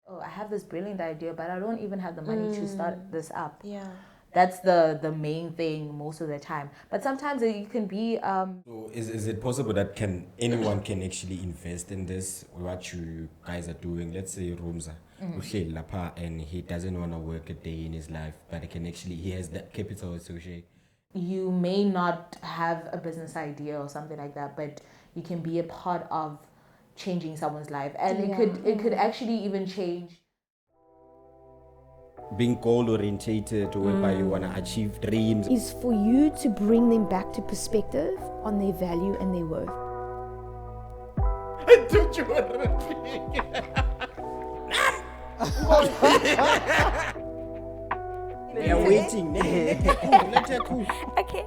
oh, I have this brilliant idea, but I don't even have the money to start this up. Yeah. That's the main thing most of the time. But sometimes it can be So is it possible that anyone can actually invest in this, what you guys are doing? Let's say Rumza, uhleli lapha, and he doesn't want to work a day in his life, but he has the capital to share. you may not have a business idea or something like that, but you can be a part of changing someone's life, and it could actually even change. Being goal orientated, whereby you want to achieve dreams. Is for you to bring them back to perspective on their value and their worth. Don't you want to They're waiting. Okay.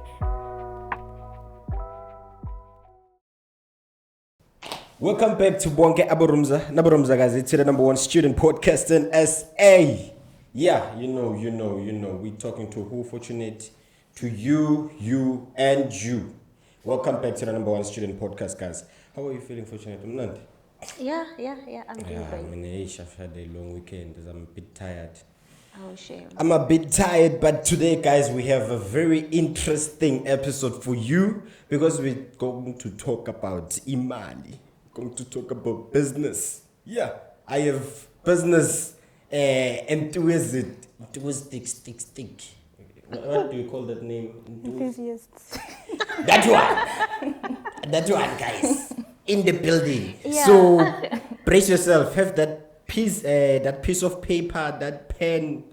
Welcome back to Bonke Aburumza. Naburumza guys, it's the number one student podcast in SA. Yeah, you know. We're talking to who fortunate, to you, and you. Welcome back to the number one student podcast, guys. How are you feeling, fortunate? I'm not. Yeah. I'm doing great. I mean, I've had a long weekend. I'm a bit tired. Oh, shame. I'm a bit tired, but today, guys, we have a very interesting episode for you because we're going to talk about imali. Going to talk about business. Yeah, I have business enthusiastic. What do you call that name? Enthusiasts. That one, guys, in the building. Yeah. So brace yourself. Have that piece of paper, that pen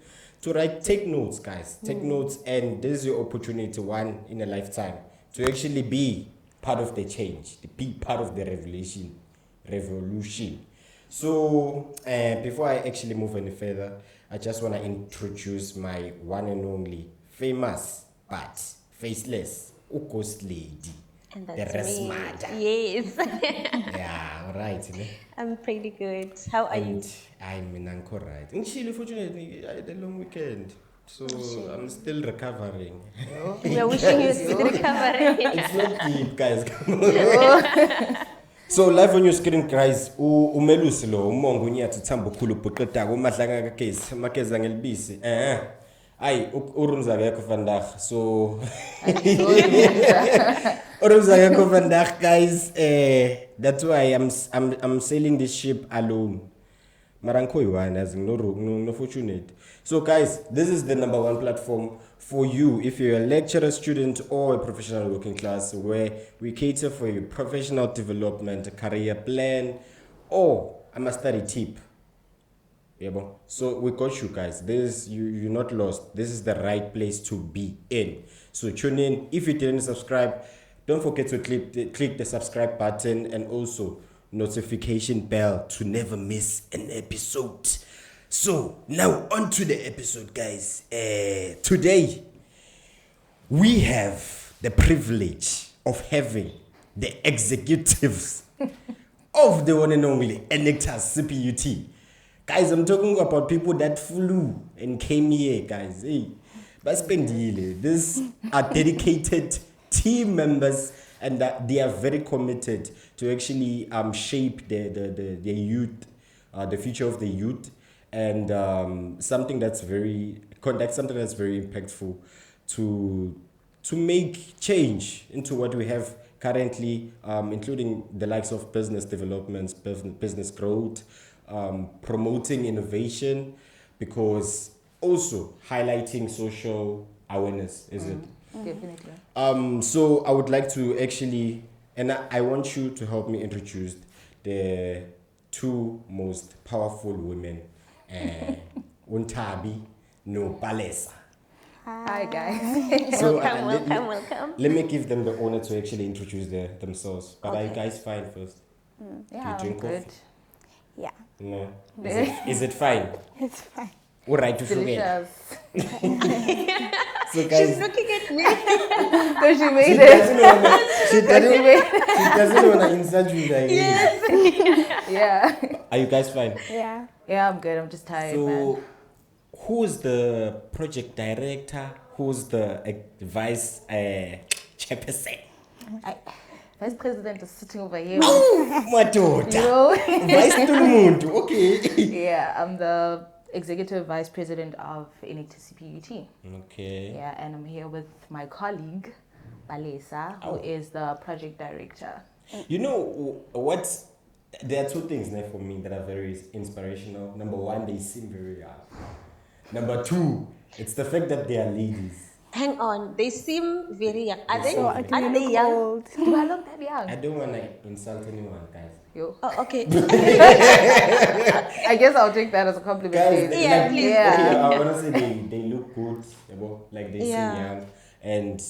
to write. Take notes, guys. Take notes, and this is your opportunity, one in a lifetime, to actually be part of the change, to be part of the revolution. So before I actually move any further, I just want to introduce my one and only famous but faceless ghost lady. And the that's me. Resmada. Yes. Yeah, all right. I'm pretty good. How are you? I'm in Anchor, right? Unfortunately, I had a long weekend. So I'm still recovering. We're wishing you to recover. It's not deep, guys. Come on. So live on your screen, guys. Melusi Mongo nyathi thamba ukhulu ubhuqedaka umadlanga kagesi makeza ngelibisi. Ayi urumza akekho vandag. So urumza akekho vandag, guys. That's why I'm sailing this ship alone. No fortunate. So guys, this is the number one platform for you if you're a lecturer, student, or a professional working class, where we cater for your professional development, a career plan, or a study tip. Yeah, so we got you guys. You're not lost. This is the right place to be in. So tune in. If you didn't subscribe, don't forget to click the subscribe button and also notification bell to never miss an episode. So now on to the episode, guys. Today we have the privilege of having the executives of the one and only Enactus CPUT. Guys, I'm talking about people that flew and came here, guys. Hey, but these are dedicated team members, and that they are very committed to actually shape the youth, the future of the youth, and something that's very impactful to make change into what we have currently, including the likes of business development, business growth, promoting innovation, because also highlighting social awareness, is it? Definitely. So I would like to actually, and I want you to help me introduce the two most powerful women, Nthabiseng and Palesa. Hi guys. So Welcome. Let me give them the honor to actually introduce themselves. But are you guys fine first? Yeah, Do you drink I'm good. coffee? Yeah, No. Is it fine? it's fine. All right to forget. Delicious. So guys, She's looking at me. Because she she made it. doesn't want to insult you like this. Yeah. Are you guys fine? Yeah. Yeah, I'm good. I'm just tired, man. So, who's the project director? Who's the vice chairperson? Vice president is sitting over here. Matota. You know? Vice Tulumuntu. Okay. Yeah, I'm the executive vice president of Enactus II. Okay. Yeah, and I'm here with my colleague, Palesa, who is the project director. You know what? There are two things there for me that are very inspirational. Number one, they seem very young. Number two, it's the fact that they are ladies. Hang on, they seem very young. Are they? So Are they young? Old. Do I look that young? I don't want to insult anyone, guys. Yo. Oh, okay. I guess I'll take that as a compliment. Guys, Yeah, please. Yeah. Okay, I want to say they look good, like they seem Yeah. young, and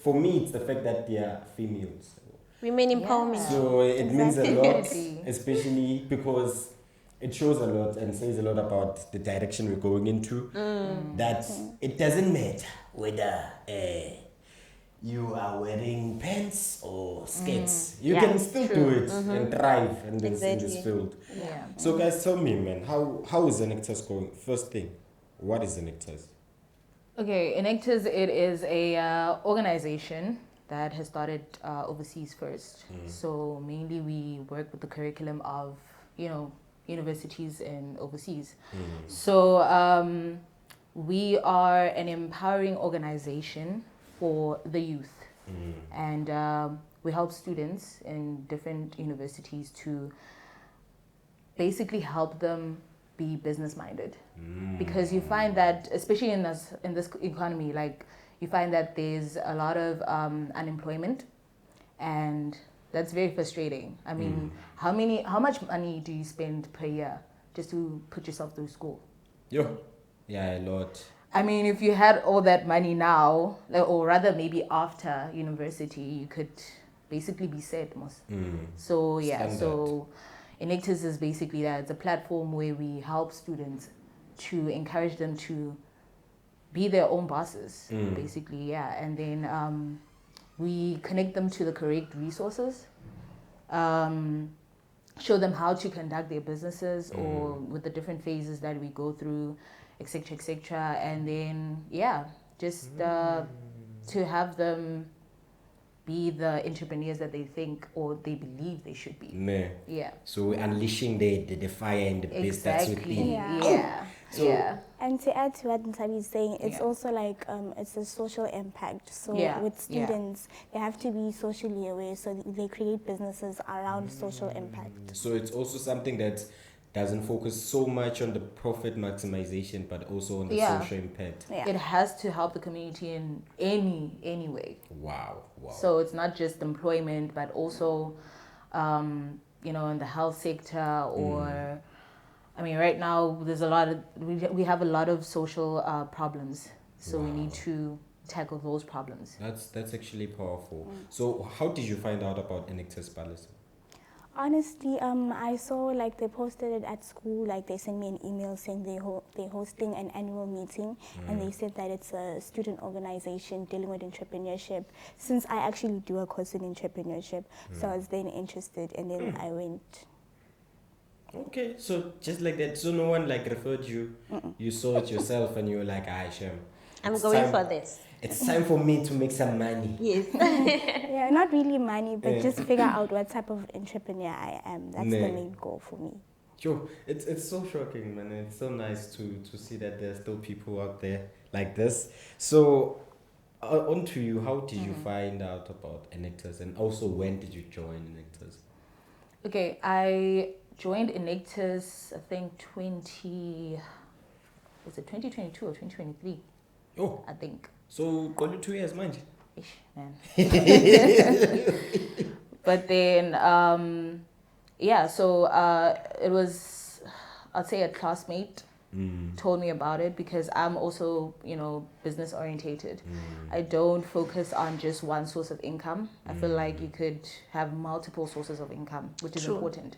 for me it's the fact that they are females. Women empowerment. So it means a lot, Exactly. especially because it shows a lot and says a lot about the direction we're going into. That it doesn't matter whether you are wearing pants or skirts. You can still do it and thrive in this field. Yeah. So guys, tell me, man, how is Enactus going? First thing, what is Enactus? Okay, Enactus, it is a organization that has started overseas first. So mainly we work with the curriculum of, universities and overseas. So we are an empowering organization for the youth. And we help students in different universities to basically help them be business minded. Because you find that, especially in this economy, like you find that there's a lot of unemployment, and that's very frustrating. I mean, how much money do you spend per year just to put yourself through school? Yeah, a lot. I mean, if you had all that money now, or rather maybe after university, you could basically be set most. So yeah, Standard. so Enactus is basically that. It's a platform where we help students to encourage them to be their own bosses, basically, yeah. And then we connect them to the correct resources, show them how to conduct their businesses or with the different phases that we go through, etc., etc. And then, yeah, just to have them be the entrepreneurs that they think or they believe they should be. Nah. Yeah. So we're unleashing the fire and the beast that's Exactly. within. Yeah. Yeah. And to add to what Nthabi is saying, it's also like it's a social impact. So with students, they have to be socially aware. So they create businesses around social impact. So it's also something that doesn't focus so much on the profit maximization, but also on the social impact. Yeah. It has to help the community in any way. Wow. So it's not just employment, but also, in the health sector or, I mean, right now there's a lot of we have a lot of social problems. So we need to tackle those problems. That's actually powerful. So how did you find out about Enactus Palesa? Honestly, I saw like they posted it at school. Like they sent me an email saying they're hosting an annual meeting, and they said that it's a student organization dealing with entrepreneurship. Since I actually do a course in entrepreneurship, so I was then interested, and then I went. Okay, so just like that. So no one like referred you. You saw it yourself, and you were like, Shem, I'm going for this. It's time for me to make some money. Yes. Yeah, not really money, but just figure out what type of entrepreneur I am. That's the main goal for me. Yo, it's so shocking, man. It's so nice to see that there's still people out there like this. So, on to you. How did you find out about Enactus, and also when did you join Enactus? Okay, I joined Enactus, I think 2022 or 2023? Oh, I think. so only 2 years, mind. Ish, man. But then, so it was, I'd say a classmate told me about it because I'm also, business orientated. I don't focus on just one source of income. I feel like you could have multiple sources of income, which is important.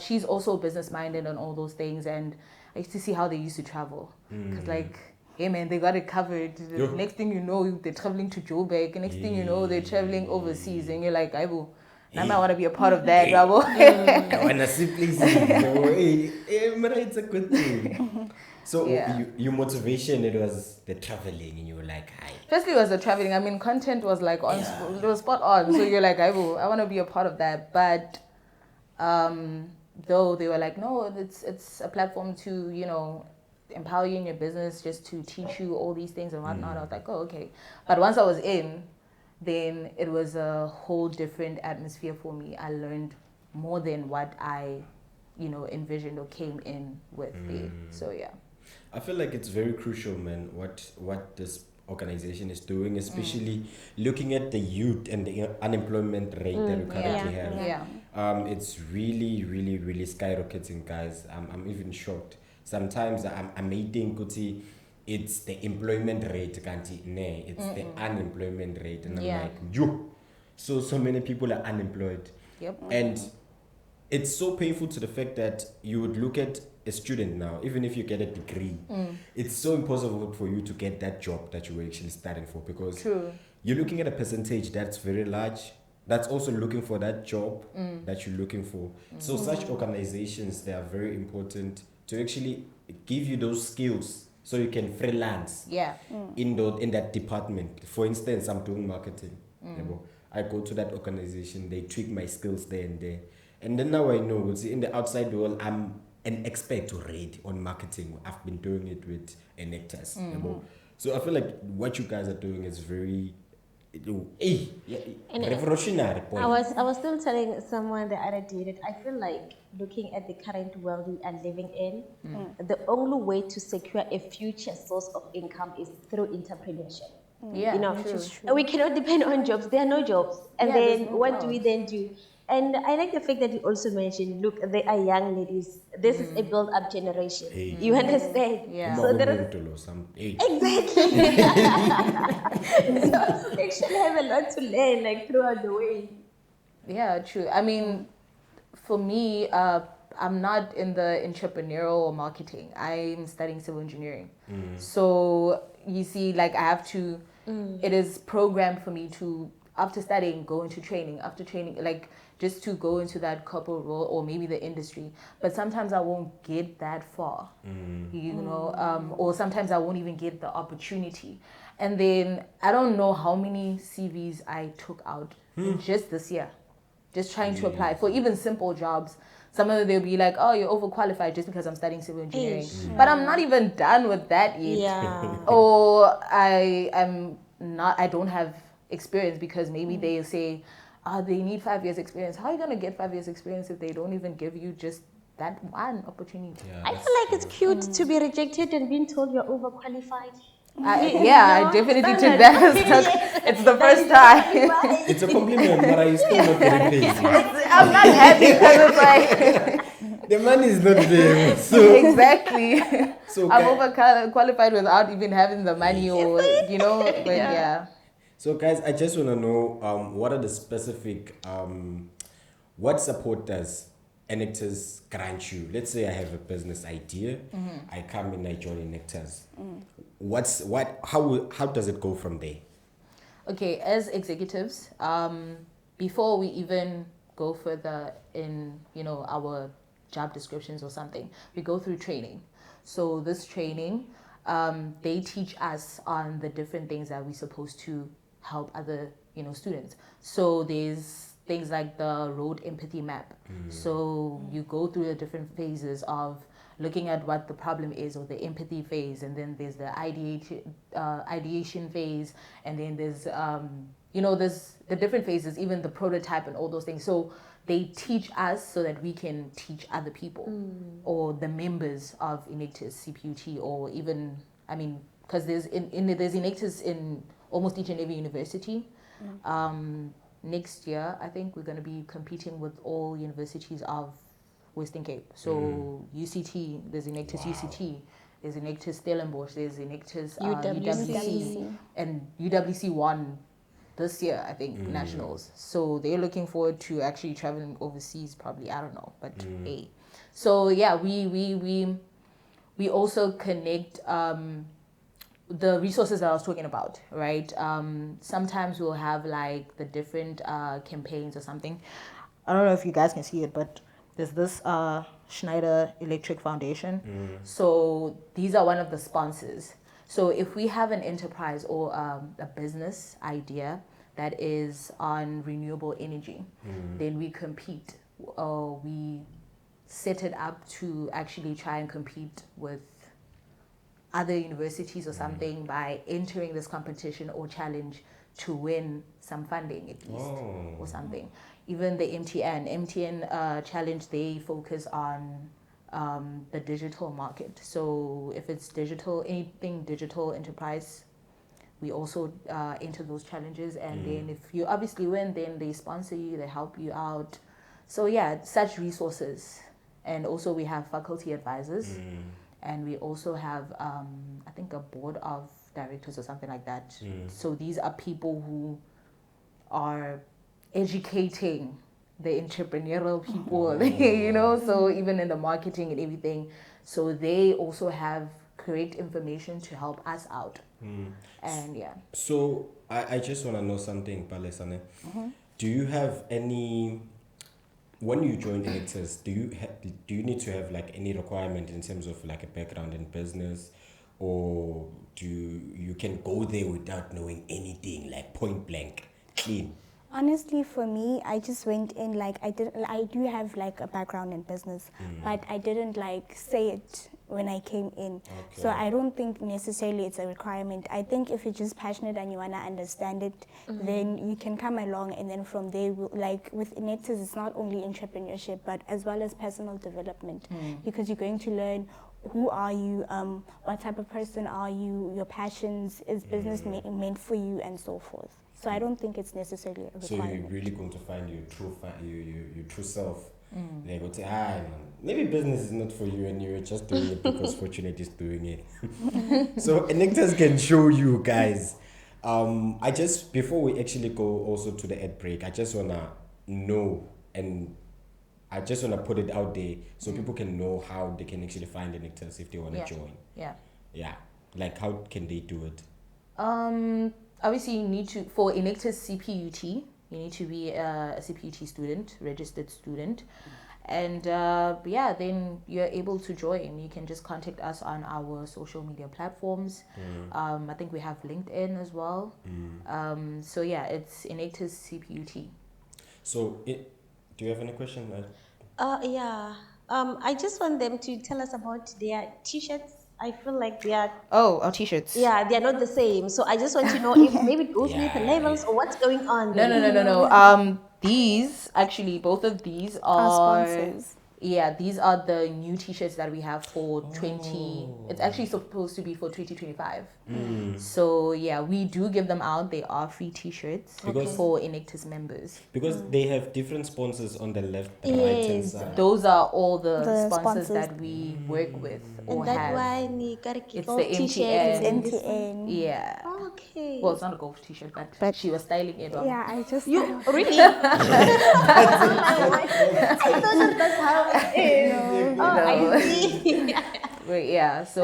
She's also business minded on all those things, and I used to see how they used to travel. Because hey man, they got it covered. The next thing you know, they're traveling to Joburg. Next thing you know, they're traveling overseas, and you're like, I want to be a part of that. I want to simply say, it's a good thing. So your motivation, it was the traveling, and you were like, hi. Firstly, it was the traveling. I mean, content was like it was spot on. So you're like, I want to be a part of that. But though they were like, no, it's a platform to, you know, empower you in your business, just to teach you all these things and whatnot. I was like, oh, okay. But once I was in, then it was a whole different atmosphere for me. I learned more than what I, you know, envisioned or came in with there. So yeah. I feel like it's very crucial, man, what this organization is doing, especially looking at the youth and the unemployment rate that we currently have. Yeah. It's really, really, really skyrocketing, guys. I'm even shocked. Sometimes I may think it's the employment rate, it's the unemployment rate. And I'm like, yo, so many people are unemployed. Yep. And it's so painful to the fact that you would look at a student now, even if you get a degree, it's so impossible for you to get that job that you were actually studying for, because you're looking at a percentage that's very large, that's also looking for that job that you're looking for. So such organizations, they are very important to actually give you those skills so you can freelance in that department. For instance, I'm doing marketing. I go to that organization, they tweak my skills there and there. And then now I know, in the outside world, I'm an expert to read on marketing. I've been doing it with Enactus. So I feel like what you guys are doing is very revolutionary. I was still telling someone the other day that I feel like, looking at the current world we are living in, the only way to secure a future source of income is through entrepreneurship. Yeah, you know, true. we cannot depend on jobs. There are no jobs. And then what do we then do? And I like the fact that you also mentioned, look, they are young ladies. This is a build-up generation. You understand? Yeah. So exactly. So they actually have a lot to learn, like, throughout the way. Yeah, true. I mean, for me, I'm not in the entrepreneurial or marketing. I'm studying civil engineering. So you see, like, I have to, it is programmed for me to, after studying, go into training, like, just to go into that corporate role or maybe the industry. But sometimes I won't get that far, you know, or sometimes I won't even get the opportunity. And then I don't know how many CVs I took out just this year, just trying to apply for even simple jobs. Some of them, they'll be like, oh, you're overqualified just because I'm studying civil engineering. But I'm not even done with that yet. Yeah. Or I don't have experience, because maybe they say, they need 5 years experience. How are you going to get 5 years experience if they don't even give you just that one opportunity? I feel like it's cute to be rejected and being told you're overqualified. I definitely took that. It's the first time. It's a compliment, but I still not getting paid. I'm not happy because it's like the money is not there. So exactly. So I'm overqualified without even having the money, or you know. But yeah. So guys, I just want to know what are the specific what support does Enactus grant you? Let's say I have a business idea, I come in, I join Enactus. How does it go from there? Okay, as executives, before we even go further in, you know, our job descriptions or something, we go through training. So this training, they teach us on the different things that we're supposed to help other, you know, students. So there's things like the road empathy map. So you go through the different phases of looking at what the problem is, or the empathy phase, and then there's the ideation phase, and then there's you know, there's the different phases, even the prototype and all those things. So they teach us so that we can teach other people or the members of Enactus CPUT, or even, I mean, because there's Enactus in almost each and every university. Next year, I think we're going to be competing with all universities of Western Cape. So UCT, there's Enactus UCT, there's Enactus Stellenbosch, there's Enactus UWC, and UWC won this year, I think, nationals. So they're looking forward to actually traveling overseas, probably, I don't know, but hey. So yeah, we also connect the resources that I was talking about, right? Sometimes we'll have like the different campaigns or something. I don't know if you guys can see it, but there's this Schneider Electric Foundation. So these are one of the sponsors. So if we have an enterprise or a business idea that is on renewable energy, then we compete. We set it up to actually try and compete with other universities or something by entering this competition or challenge to win some funding at least or something. Even the MTN challenge, they focus on the digital market. So if it's digital, anything digital enterprise, we also enter those challenges. And then if you obviously win, then they sponsor you, they help you out. So yeah, such resources. And also we have faculty advisors. And we also have, I think, a board of directors or something like that. So these are people who are educating the entrepreneurial people, you know, so even in the marketing and everything. So they also have correct information to help us out. And yeah. So I just want to know something, Palesa. Do you have any... When you join Enactus, do you need to have like any requirement in terms of like a background in business, or you can go there without knowing anything, like point blank, clean? Honestly, for me, I just went in like I do have like a background in business, but I didn't like say it when I came in. Okay. So I don't think necessarily it's a requirement. I think if you're just passionate and you wanna understand it, then you can come along, and then from there, like with Enactus, it's not only entrepreneurship but as well as personal development, because you're going to learn who are you, what type of person are you, your passions, is business meant for you, and so forth. So I don't think it's necessarily a So requirement. you're really going to find your true self. They go say, man, maybe business is not for you, and you're just doing it because Fortunate is doing it. So Enactus can show you guys. I just, before we actually go also to the ad break, I just wanna know, and I just wanna put it out there so people can know how they can actually find Enactus if they wanna join. Yeah. Like, how can they do it? Obviously, you need to, for Enactus CPUT, you need to be a CPUT student, registered student. And yeah, then you're able to join. You can just contact us on our social media platforms. I think we have LinkedIn as well. So yeah, it's Enactus CPUT. So, do you have any question? Yeah. I just want them to tell us about their t-shirts. I feel like they are... Oh, our t-shirts. Yeah, they are not the same. So I just want to know if maybe it goes with the labels or what's going on. No. These, actually, both of these Our sponsors. Yeah, these are the new t-shirts that we have for 20... It's actually supposed to be for 2025. So yeah, we do give them out. They are free t-shirts for Enactus members. Because they have different sponsors on the left and right hand Yes. side. Those are all the sponsors sponsors that we work with or And that's have. why we gotta keep It's all the t-shirts. MTN. and this NTN. Yeah. one. Okay. Well, it's not a golf t-shirt, but she was styling it on. Yeah, I just You really? I thought that's how it is. I see. But yeah, so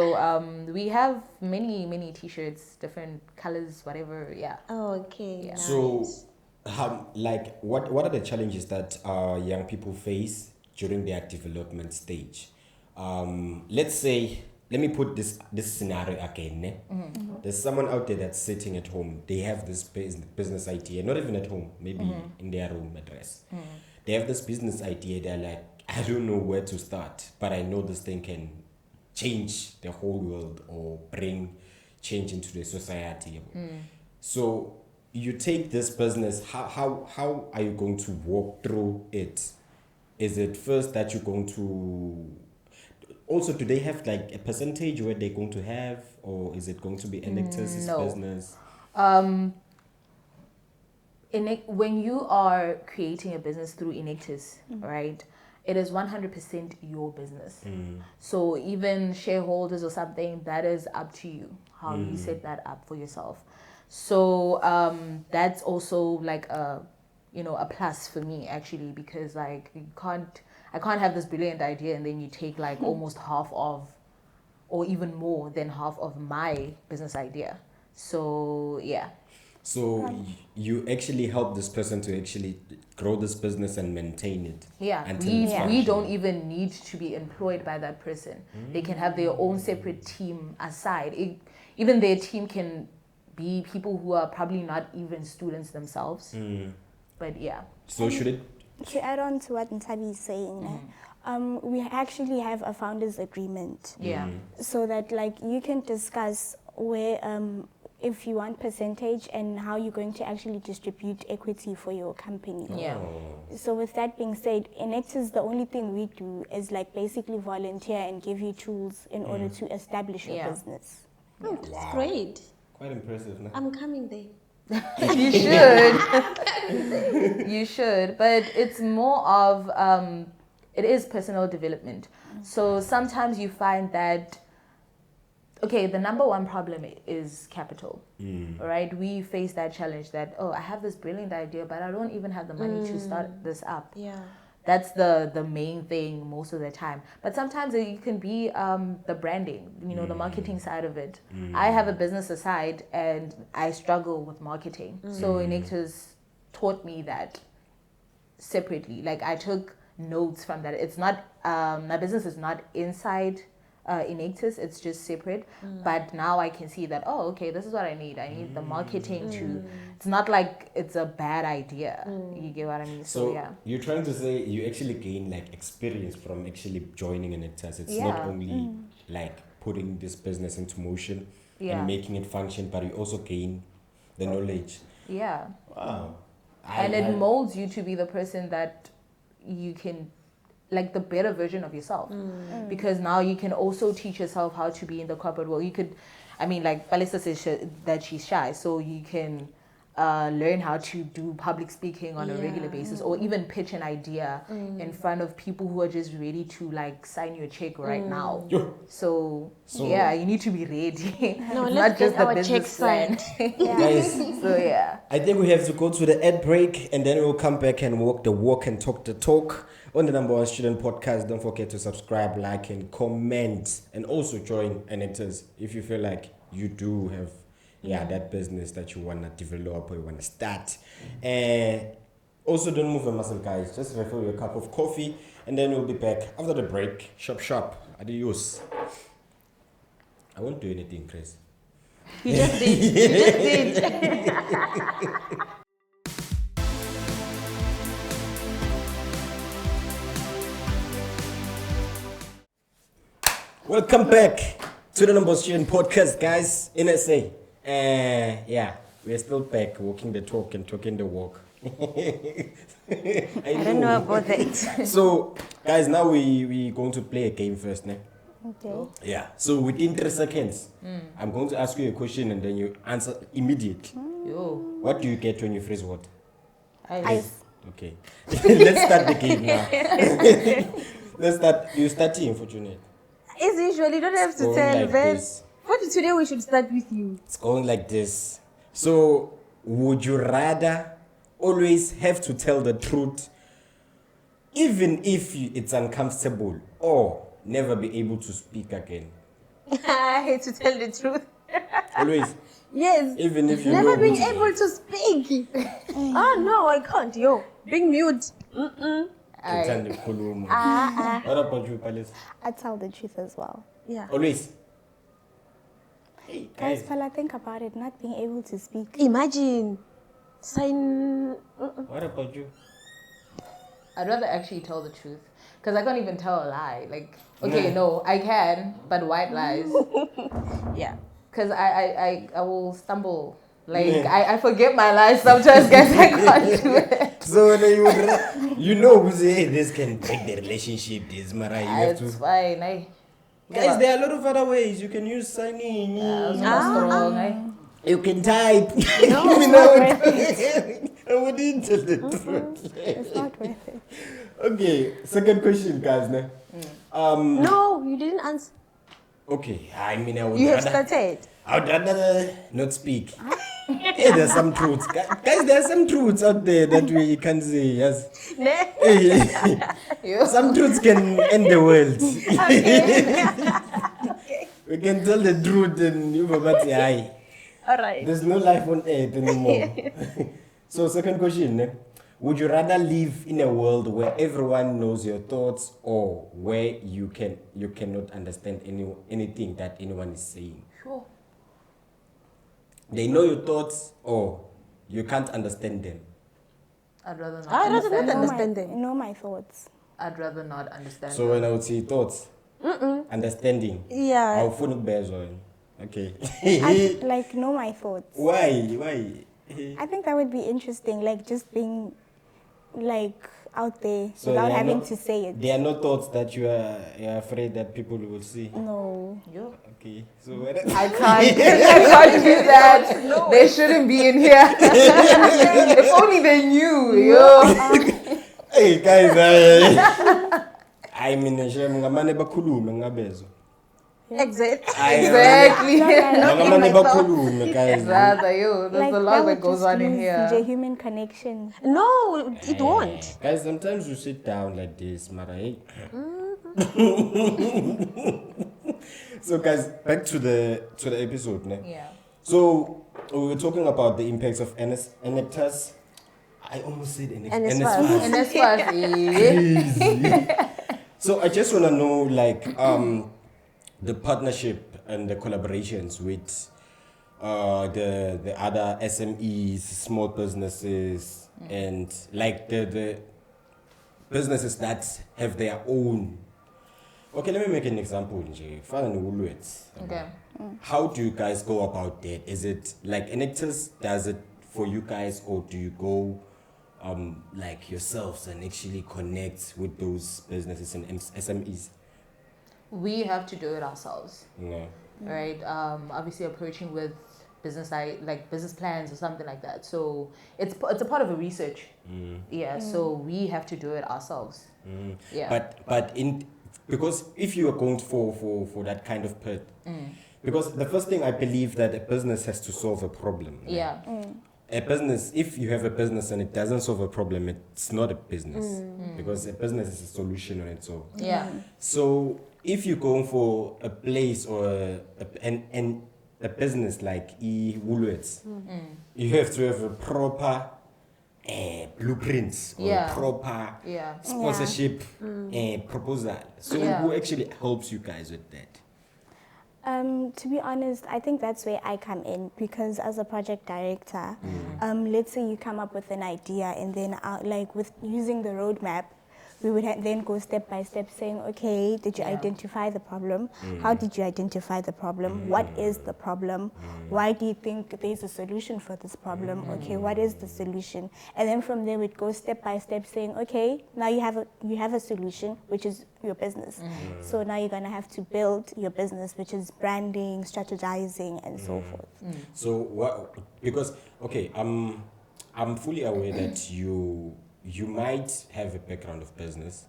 we have many t-shirts, different colors, whatever. Yeah. Okay. Nice. So, like, what are the challenges that young people face during their development stage? Let's say, let me put this scenario again. There's someone out there that's sitting at home. They have this business idea, not even at home, maybe in their room address. They have this business idea. They're like, I don't know where to start, but I know this thing can change the whole world or bring change into the society. So you take this business, how are you going to walk through it? Is it first that you're going to... Also, do they have like a percentage where they're going to have, or is it going to be Enactus's business? When you are creating a business through Enactus, right, it is 100% your business. So even shareholders or something, that is up to you, how you set that up for yourself. So that's also like a plus for me, actually, because like I can't have this brilliant idea and then you take like almost half of or even more than half of my business idea. So yeah. So you actually help this person to actually grow this business and maintain it. Yeah, until we it's we functional. don't even need to be employed by that person. They can have their own separate team aside. Even their team can be people who are probably not even students themselves. But yeah. So should it? To add on to what Nthabi is saying, we actually have a founders agreement. Yeah. So that like you can discuss where if you want percentage and how you're going to actually distribute equity for your company. Yeah. So with that being said, Enactus, the only thing we do is like basically volunteer and give you tools in order to establish your Yeah. business. Oh, that's great. Quite impressive, no? I'm coming there. You should. You should. But it's more of it is personal development. So sometimes you find that the number one problem is capital. All right, we face that challenge that I have this brilliant idea, but I don't even have the money to start this up. Yeah. That's the main thing most of the time. But sometimes it can be the branding, the marketing side of it. I have a business aside and I struggle with marketing. So Enactus taught me that separately. Like I took notes from that. It's not, my business is not inside Enactus, it's just separate. But now I can see that, this is what I need. I need the marketing to, it's not like it's a bad idea. You get what I mean? So yeah. You're trying to say you actually gain like experience from actually joining Enactus. It's not only like putting this business into motion and making it function, but you also gain the knowledge. Yeah. Wow. And it molds you to be the person that you can, like the better version of yourself. Because now you can also teach yourself how to be in the corporate world. You could, like Palesa says that she's shy, so you can learn how to do public speaking on a regular basis, or even pitch an idea in front of people who are just ready to like sign your check right now. So yeah, you need to be ready. No, It's let's not just get the our business check plan. Guys, So yeah. I think we have to go to the ad break and then we'll come back and walk the walk and talk the talk on the Number One Student Podcast. Don't forget to subscribe, like, and comment, and also join Enactus if you feel like you do have that business that you want to develop or you want to start. And also don't move a muscle, guys. Just refill your cup of coffee and then we'll be back after the break. Shop. Adios. I won't do anything, Chris. You just did. Welcome back to the Number One Student Podcast, guys, in SA. We're still back walking the talk and talking the walk. I don't know about that. So, guys, now we're going to play a game first, ne? Okay. Yeah. So within 3 seconds, I'm going to ask you a question and then you answer immediately. Yo. What do you get when you freeze water? Ice. Okay. Let's start the game now. Let's start. You starting, Fortunate. As usual, you don't have to Going tell like them. this. But today we should start with you. It's going like this. So, would you rather always have to tell the truth, even if it's uncomfortable, or never be able to speak again? I hate to tell the truth. Always. Yes. Even if you Never know being which- able to speak. Oh no, I can't. Yo, being mute. Uthanda ukukhuluma. What about you, Palesa? I tell the truth as well. Yeah. Always. Hey, Guys, guys. Pala, think about it, not being able to speak. Imagine. Sign. What about you? I'd rather actually tell the truth, because I can't even tell a lie. Like, okay, no, I can, but white lies. Yeah. Because I will stumble. Like, I forget my lies sometimes, guys. I can't do it. So when you know who say, hey, this can break the relationship, this Mara, you have It's to. fine. Guys, there are a lot of other ways. You can use signing. I was not strong. You can type. No, it's not worth it. I wouldn't tell the truth. It's not worth it. Okay, second question, guys. No, you didn't answer. Okay, I mean, I would You have rather, started. I would rather not speak. Hey, there's some truths. Guys, there are some truths out there that we can say, yes. Hey, some truths can end the world. We can tell the truth and you forgot the eye. All right. There's no life on earth anymore. So, second question. Would you rather live in a world where everyone knows your thoughts or where you cannot understand anything that anyone is saying? Sure. They know your thoughts or you can't understand them. I'd rather not I'd rather not understand. understand them. Know my thoughts. I'd rather not understand. So when I would say thoughts, understanding, Yeah. I'll phone bears on. Okay. I like know my thoughts. Why? I think that would be interesting, like just being like out there So without there are having no- to say it. There are no thoughts that you're afraid that people will see. No. Yo. Okay. So I can't do that. They shouldn't be in here. If only they knew. Yo. hey guys, I mean, ngamane bakhulume ngabezwe. Exactly. Exactly. Ngamane bakhulume guys. Rather, yo, there's Like a that lot would that goes just on in lose here. the human connection. No, it won't. Guys, sometimes you sit down like this, Mara. Hey. So guys, back to the episode, ne? Yeah. So we were talking about the impacts of Enactus. I almost said NS5. And that's why, eh? So I just wanna know, like, the partnership and the collaborations with the other SMEs, small businesses, and like the businesses that have their own. Okay, let me make an example. Okay. How do you guys go about that? Is it like Enactus does it for you guys, or do you go like yourselves and actually connect with those businesses and SMEs? We have to do it ourselves, Yeah. right? Obviously approaching with business like business plans or something like that. So it's a part of a research. Yeah. So we have to do it ourselves. Yeah. But because if you are going for that kind of because the first thing I believe that a business has to solve a problem. Right? Yeah. A business, if you have a business and it doesn't solve a problem, it's not a business, because a business is a solution on its own. Yeah. So if you're going for a place or a business like Woolworths, you have to have a proper blueprints or Yeah. proper Yeah. sponsorship proposal. So Yeah. who actually helps you guys with that? To be honest, I think that's where I come in, because as a project director, let's say you come up with an idea and then like with using the roadmap, we would then go step by step saying, okay, did you identify the problem? How did you identify the problem? What is the problem? Why do you think there's a solution for this problem? Okay, what is the solution? And then from there we'd go step by step saying, okay, now you have a solution, which is your business. So now you're gonna have to build your business, which is branding, strategizing, and so forth. So what? Because okay, I'm fully aware that you might have a background of business,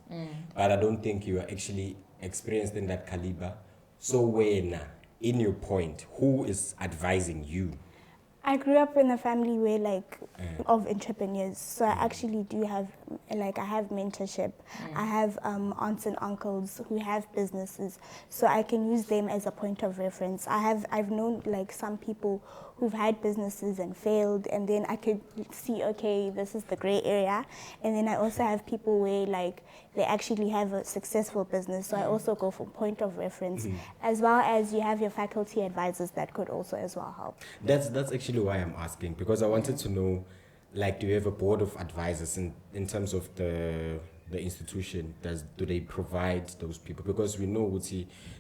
but I don't think you are actually experienced in that caliber. So when in your point, who is advising you? I grew up in a family where of entrepreneurs, so I actually do have I have mentorship. I have aunts and uncles who have businesses, so I can use them as a point of reference. I've known some people who've had businesses and failed, and then I could see, okay, this is the gray area. And then I also have people where they actually have a successful business, so I also go for point of reference, as well as you have your faculty advisors that could also as well help. That's actually why I'm asking, because I wanted to know, do you have a board of advisors in terms of the institution? Do they provide those people? Because we know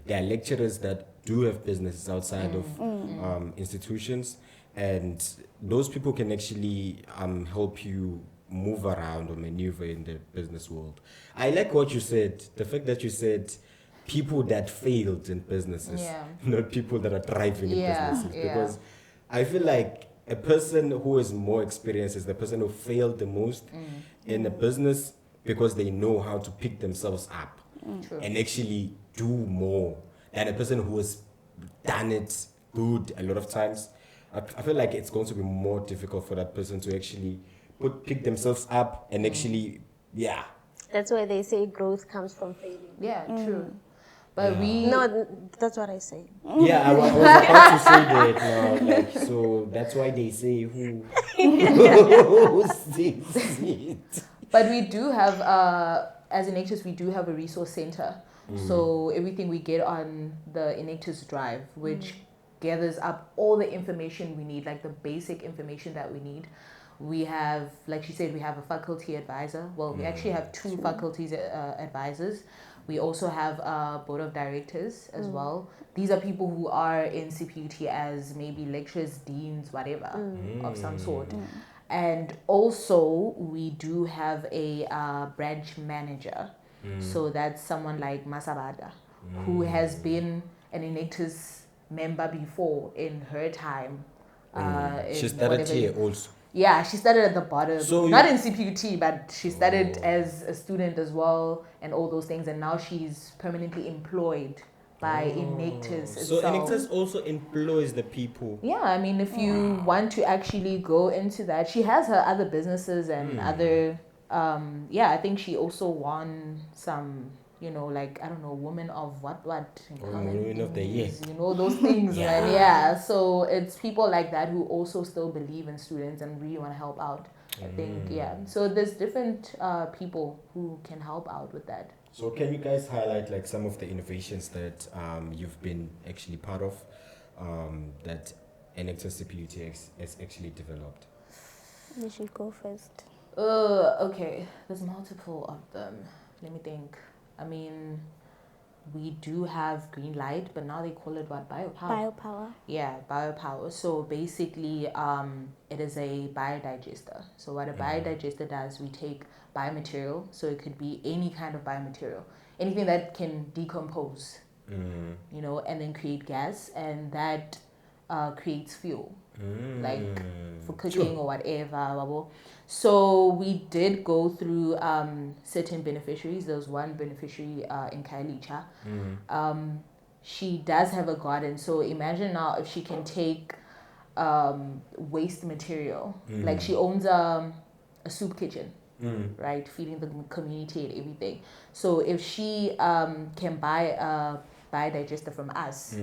there are lecturers that do have businesses outside of institutions, and those people can actually help you move around or maneuver in the business world. I like what you said, the fact that you said people that failed in businesses, not people that are thriving in businesses, because I feel like a person who is more experienced is the person who failed the most in a business, because they know how to pick themselves up and actually do more than a person who has done it good a lot of times. I feel like it's going to be more difficult for that person to actually pick themselves up and actually, That's why they say growth comes from failing. Yeah, true. But Yeah. we No, that's what I say. Yeah, I was about to say that now. Like, so that's why they say who sees it. But we do have, as Enactus, we do have a resource center. So everything we get on the Enactus Drive, which gathers up all the information we need, like the basic information that we need. We have, like she said, we have a faculty advisor. Well, we actually have two faculties advisors. We also have a board of directors as well. These are people who are in CPUT as maybe lecturers, deans, whatever, of some sort. And also, we do have a branch manager. So that's someone like Masabada, who has been an Enactus member before in her time. She in started whatever- here also. Yeah, she started at the bottom. So Not you- in CPUT, but she started as a student as well and all those things. And now she's permanently employed by Enactus So itself. Enactus also employs the people. Yeah, I mean, if you want to actually go into that, she has her other businesses and other. Yeah, I think she also won some. You know, like I don't know, woman of what Woman of the year. you know those things, Yeah. man. Yeah, so it's people like that who also still believe in students and really want to help out. I think, yeah. So there's different people who can help out with that. So can you guys highlight like some of the innovations that you've been actually part of that Enactus CPUTX has actually developed? You should go first. Okay, there's multiple of them. Let me think. I mean, we do have green light, but now they call it what? Biopower. Biopower. Yeah, biopower. So basically, it is a biodigester. So what a biodigester does, we take biomaterial. So it could be any kind of biomaterial, anything that can decompose, you know, and then create gas, and that creates fuel, like for cooking or whatever. So we did go through certain beneficiaries. There was one beneficiary in Kailicha. She does have a garden. So imagine now if she can take waste material. Like she owns a soup kitchen, right? Feeding the community and everything. So if she can buy a biodigester from us,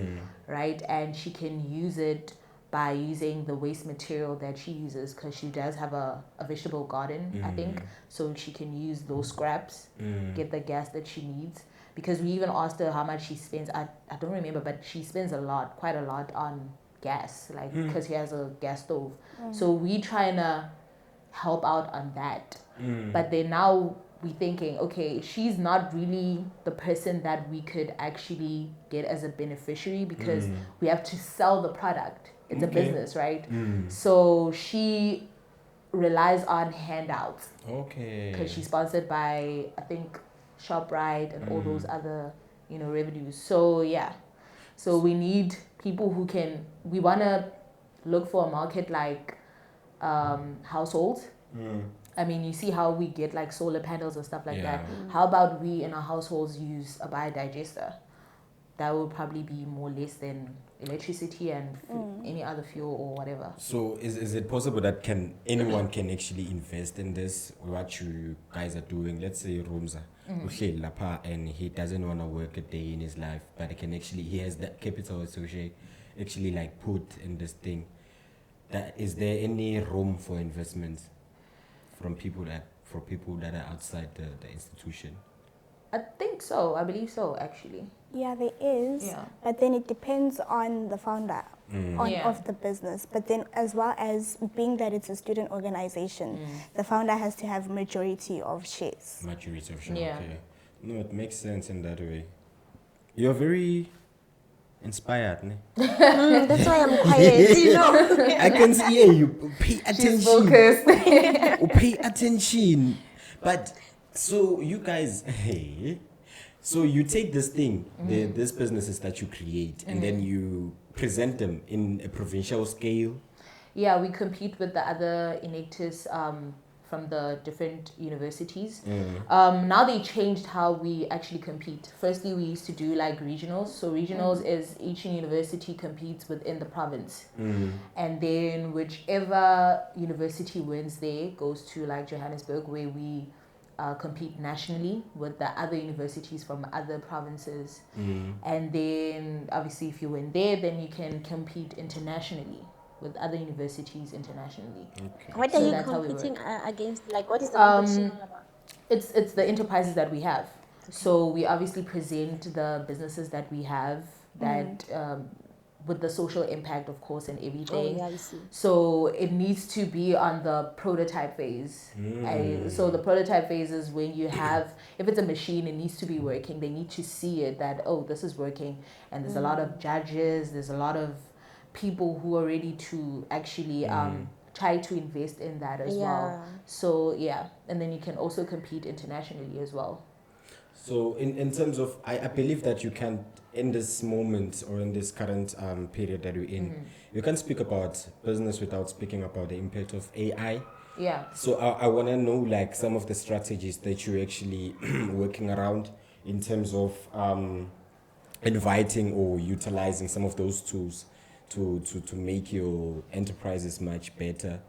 right? And she can use it by using the waste material that she uses, because she does have a vegetable garden, I think. So she can use those scraps, get the gas that she needs. Because we even asked her how much she spends. I don't remember, but she spends quite a lot on gas, like because she has a gas stove. So we trying to help out on that. But then now we thinking, okay, she's not really the person that we could actually get as a beneficiary, because we have to sell the product. It's a business, right? So she relies on handouts. Okay. Because she's sponsored by, I think, ShopRite and all those other, you know, revenues. So yeah, so we need people who can. We want to look for a market like households. I mean, you see how we get like solar panels and stuff like that. How about we in our households use a biodigester? That would probably be more less than electricity and any other fuel or whatever. So is it possible that anyone can actually invest in this, what you guys are doing? Let's say Rumza, and he doesn't want to work a day in his life, but he has the capital to actually like put in this thing. Is there any room for investments for people that are outside the institution? I think so. I believe so, actually. Yeah, there is. Yeah. But then it depends on the founder Yeah. of the business. But then as well as being that it's a student organization, the founder has to have majority of shares. Majority of shares. Yeah. Okay. No, it makes sense in that way. You're very inspired, ne? That's why I'm quiet, you know. I can see you pay attention. She's focused. Pay attention. But so you guys, so you take this thing, these businesses that you create, and then you present them in a provincial scale. Yeah, we compete with the other Enactus from the different universities. Now they changed how we actually compete. Firstly, we used to do like regionals. So regionals is each university competes within the province. And then whichever university wins there goes to like Johannesburg, where we compete nationally with the other universities from other provinces. And then obviously if you win there, then you can compete internationally with other universities internationally. What So are you that's how we competing against? Like, what is the Um, competition all about? It's the enterprises that we have. So we obviously present the businesses that we have that with the social impact, of course, and everything. Oh, yeah, I see. So it needs to be on the prototype phase. So the prototype phase is when you have, if it's a machine, it needs to be working. They need to see it that, oh, this is working. And there's a lot of judges, there's a lot of people who are ready to actually try to invest in that as well. So yeah, and then you can also compete internationally as well. So in terms of, I believe that you can't, in this moment or in this current period that we're in, you can't speak about business without speaking about the impact of AI. Yeah. So I want to know like some of the strategies that you're actually working around in terms of inviting or utilizing some of those tools to make your enterprises much better.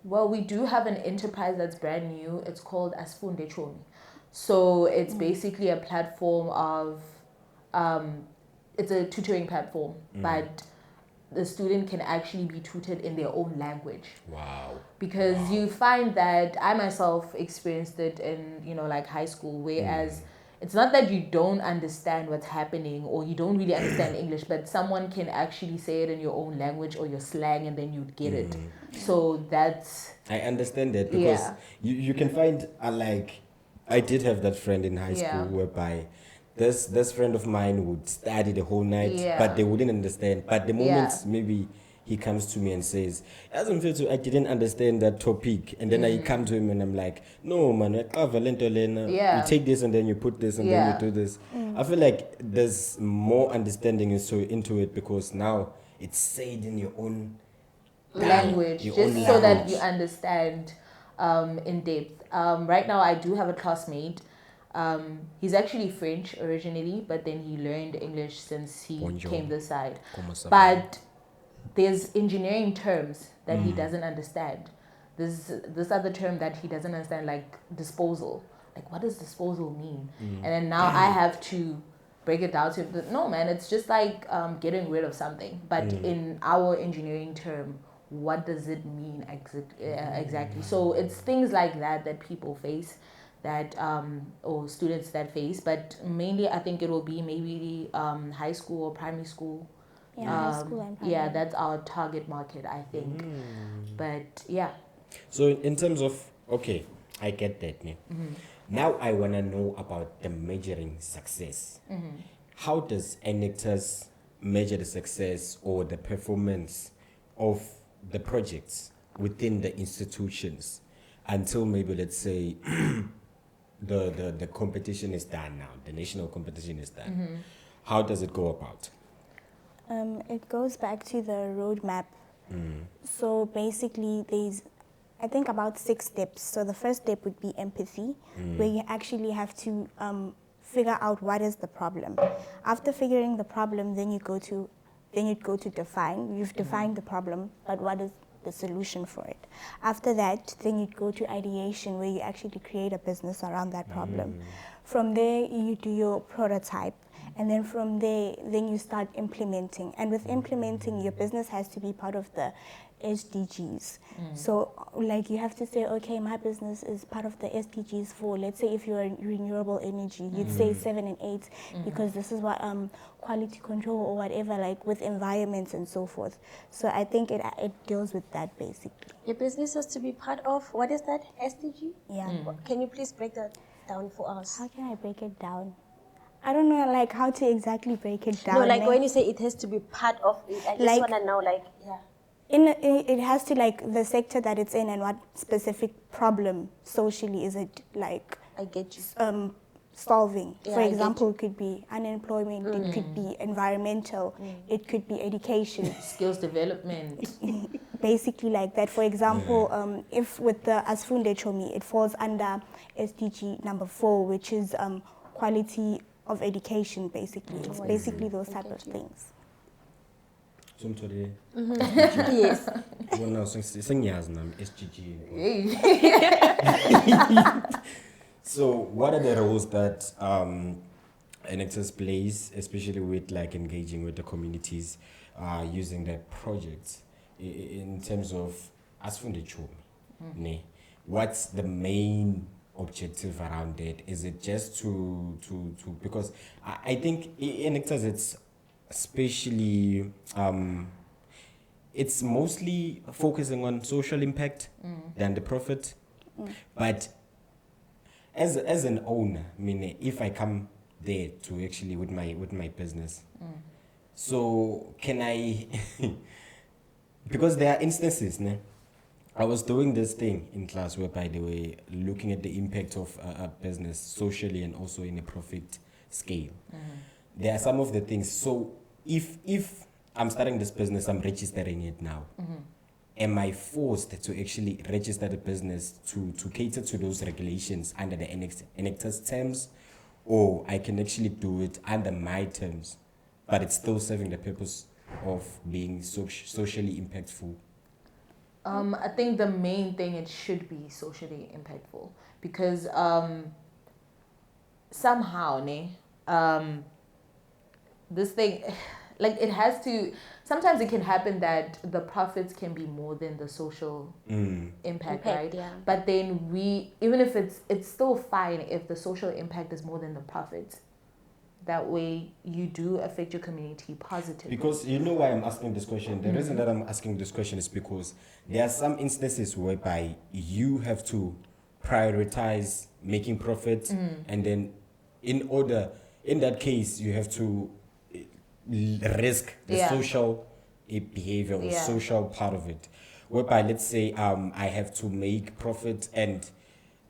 Well, we do have an enterprise that's brand new. It's called Asfunde Chomi. So it's basically a platform of, it's a tutoring platform, but the student can actually be tutored in their own language. Wow. Because you find that I myself experienced it in, like high school, whereas it's not that you don't understand what's happening or you don't really understand English, but someone can actually say it in your own language or your slang and then you'd get it. So that's... I understand that because you can find like, I did have that friend in high school whereby this friend of mine would study the whole night, but they wouldn't understand. But the moment maybe he comes to me and says, I didn't understand that topic. And then I come to him and I'm like, no, man, you take this and then you put this and then you do this. I feel like there's more understanding into it because now it's said in your own language, your just own so that language. you understand in depth. Right now, I do have a classmate. He's actually French originally, but then he learned English since he came this side. But there's engineering terms that he doesn't understand. This other term that he doesn't understand, like disposal. Like, what does disposal mean? And then now I have to break it down to him. No, man, it's just like getting rid of something. But in our engineering term, what does it mean exactly? So it's things like that people face, that or students that face. But mainly, I think it will be maybe high school or primary school. High school and primary. Yeah, that's our target market, I think. But yeah. So in terms of, okay, I get that. Yeah. Now I want to know about the measuring success. How does Enactus measure the success or the performance of the projects within the institutions until maybe, let's say, the competition is done now, the national competition is done? How does it go about? It goes back to the roadmap. So basically, there's, I think, about 6 steps. So the first step would be empathy, where you actually have to figure out what is the problem. After figuring the problem, then you go to define. You've defined the problem, but what is the solution for it? After that, then you'd go to ideation, where you actually create a business around that problem. From there, you do your prototype. And then from there, then you start implementing. And with implementing, your business has to be part of the SDGs. So like you have to say, okay, my business is part of the SDGs for, let's say if you're in renewable energy, you'd say 7 and 8, because this is what quality control or whatever, like with environments and so forth. So I think it deals with that basically. Your business has to be part of, what is that, SDG? Yeah. Can you please break that down for us? How can I break it down? I don't know, like, how to exactly break it down. No, like when you say it has to be part of it, I just want to know, like, it has to, like, the sector that it's in and what specific problem socially is it, like, I get you. Solving. Yeah, For I example, it could be unemployment, it could be environmental, it could be education. Skills development. Basically like that. For example, if with the Asfunde Chomi, it falls under SDG number 4, which is quality of education, basically. It's basically those type of things. Yes. So what are the roles that Enactus plays, especially with like engaging with the communities, using their projects in terms of Asfunde Chomi? Ne? What's the main objective around it? Is it just to because I think Enactus it's especially it's mostly focusing on social impact than the profit. But as an owner, I mean, if I come there to actually with my business, so can I? Because there are instances, ne? I was doing this thing in class whereby they were looking at the impact of a business socially and also in a profit scale. There are some of the things. So if I'm starting this business, I'm registering it now. Am I forced to actually register the business to cater to those regulations under the Enactus terms, or I can actually do it under my terms, but it's still serving the purpose of being socially impactful? I think the main thing, it should be socially impactful because somehow, this thing, like it has to. Sometimes it can happen that the profits can be more than the social impact, right? Yeah. But then even if it's still fine if the social impact is more than the profits. That way, you do affect your community positively. Because you know why I'm asking this question? The reason that I'm asking this question is because there are some instances whereby you have to prioritize making profits, and then in that case, you have to risk the social behavior or social part of it. Whereby, let's say, I have to make profit and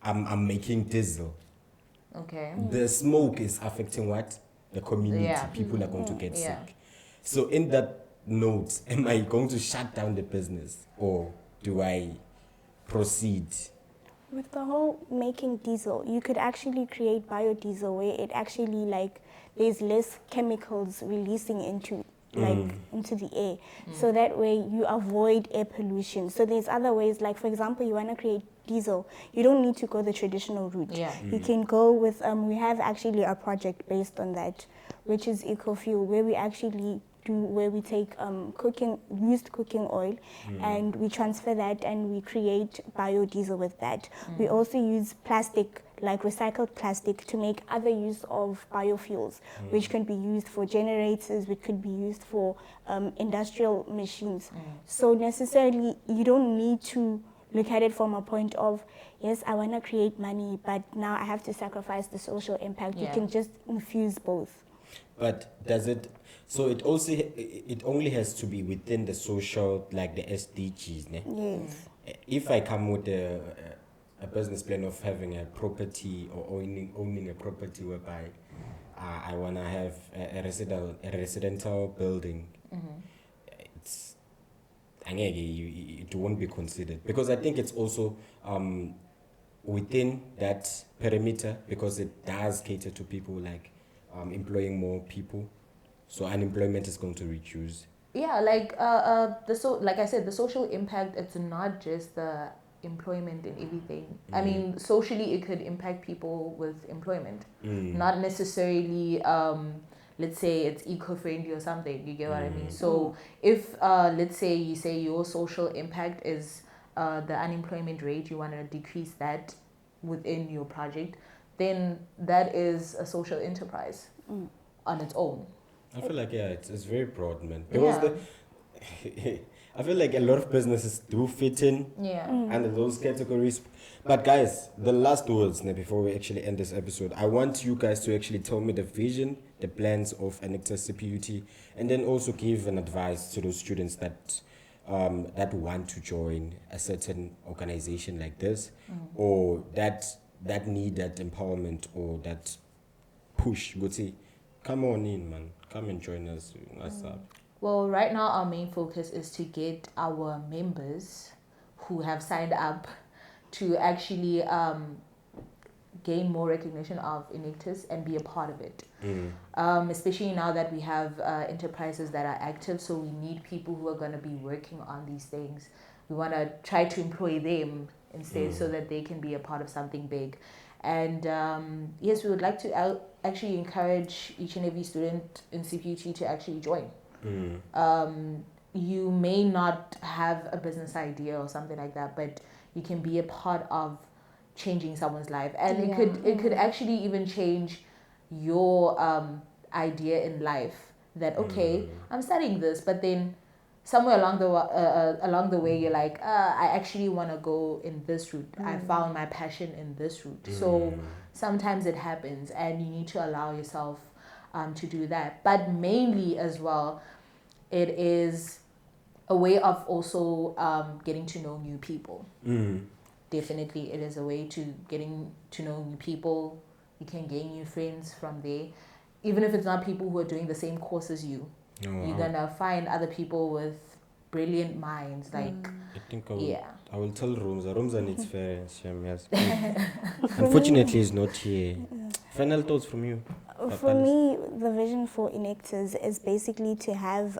I'm making diesel. Okay. The smoke is affecting what? The community. Yeah. People are going to get Yeah. sick. So in that note, am I going to shut down the business or do I proceed? With the whole making diesel, you could actually create biodiesel where it actually like there's less chemicals releasing into the air. So that way you avoid air pollution. So there's other ways, like for example, you want to create diesel, you don't need to go the traditional route. Yeah. You can go with we have actually a project based on that, which is ecofuel, where we take used cooking oil and we transfer that and we create biodiesel with that. We also use plastic, like recycled plastic, to make other use of biofuels, which can be used for generators, which could be used for industrial machines. So necessarily you don't need to look at it from a point of, yes, I want to create money, but now I have to sacrifice the social impact. You can just infuse both. But does it? So it only has to be within the social, like the SDGs, ne? Yes. If I come with a business plan of having a property or owning a property whereby I wanna have a residential building, it won't be considered, because I think it's also within that perimeter, because it does cater to people like employing more people, so unemployment is going to reduce. Yeah, like like I said, the social impact, it's not just the employment and everything. I mean, socially it could impact people with employment, not necessarily let's say it's eco-friendly or something, you get what I mean? So if let's say you say your social impact is the unemployment rate, you want to decrease that within your project, then that is a social enterprise on its own. I feel like it's very broad, man. Because I feel like a lot of businesses do fit in under those categories. But guys, the last words before we actually end this episode, I want you guys to actually tell me the vision, the plans of Enactus CPUT, and then also give an advice to those students that that want to join a certain organization like this, or that need that empowerment or that push. Go say, come on in, man. Come and join us. What's up? Well, right now our main focus is to get our members who have signed up to actually gain more recognition of Enactus and be a part of it. Especially now that we have enterprises that are active, so we need people who are going to be working on these things. We want to try to employ them instead, so that they can be a part of something big. And yes, we would like to actually encourage each and every student in CPUT to actually join. You may not have a business idea or something like that, but you can be a part of changing someone's life, and it could actually even change your idea in life. That okay, I'm studying this, but then somewhere along the way, you're like, I actually want to go in this route. I found my passion in this route. So sometimes it happens, and you need to allow yourself to do that. But mainly as well, it is a way of also getting to know new people. Definitely, it is a way to getting to know new people. You can gain new friends from there, even if it's not people who are doing the same course as you. You're gonna find other people with brilliant minds. Like, I think I will tell Rumza needs parents. Yes. Unfortunately, he's not here. Final thoughts from you? For me, the vision for Enactus is basically to have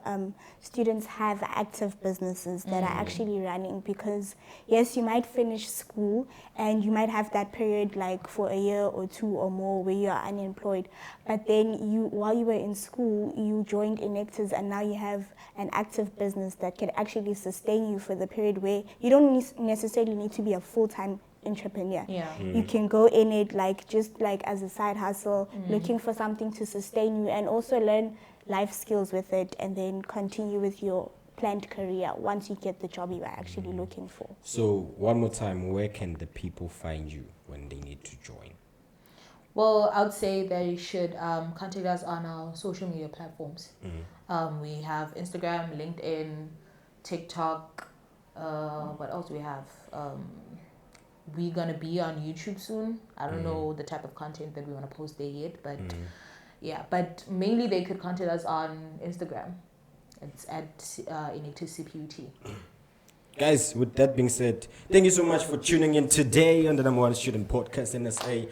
students have active businesses that are actually running, because yes, you might finish school and you might have that period like for a year or two or more where you are unemployed, but then while you were in school, you joined Enactus and now you have an active business that can actually sustain you for the period where you don't necessarily need to be a full-time entrepreneur. You can go in it just like as a side hustle, looking for something to sustain you, and also learn life skills with it, and then continue with your planned career once you get the job you are actually looking for. So one more time, where can the people find you when they need to join? Well, I would say they should contact us on our social media platforms. We have Instagram, LinkedIn, TikTok. What else do we have? We're going to be on YouTube soon. I don't know the type of content that we want to post there yet, but yeah. But mainly they could contact us on Instagram. It's at Enactus CPUT. Guys, with that being said, thank you so much for tuning in today on the #1 student podcast in SA.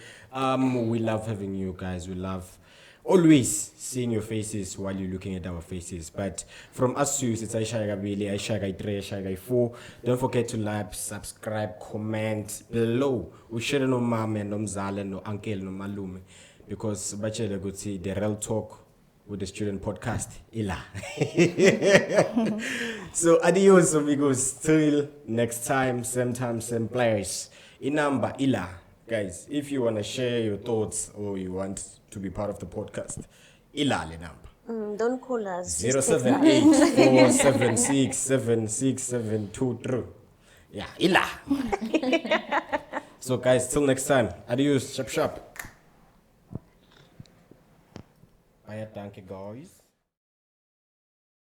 We love having you guys. We love always seeing your faces while you're looking at our faces. But from us to it's Aisha Gabili, Aisha Gai 3, Aisha Gai 4. Don't forget to like, subscribe, comment below. We share no mama, no mzala, no uncle, no malume. Because bachelor go see the real talk with the student podcast. Ila. So adios amigos. Till next time, same place. Inamba Ila. Guys, if you want to share your thoughts or you want to be part of the podcast, Ila le number. Don't call us. 078-476-76723. Yeah, Ila. So guys, till next time. Adios. Sharp. Bye, thank you guys.